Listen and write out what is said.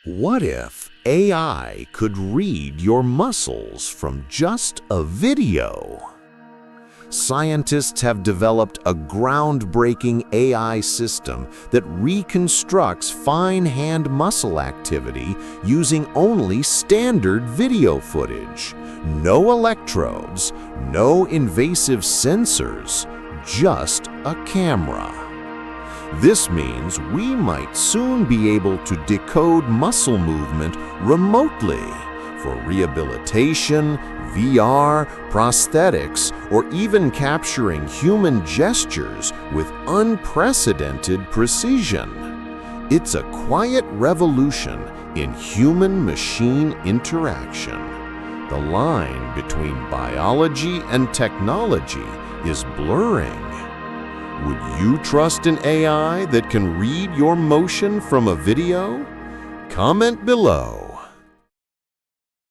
What if AI could read your muscles from just a video? Scientists have developed a groundbreaking AI system that reconstructs fine hand muscle activity using only standard video footage. No electrodes, no invasive sensors, just a camera. This means we might soon be able to decode muscle movement remotely for rehabilitation, VR, prosthetics, or even capturing human gestures with unprecedented precision. It's a quiet revolution in human-machine interaction. The line between biology and technology is blurring. Would you trust an AI that can read your motion from a video? Comment below.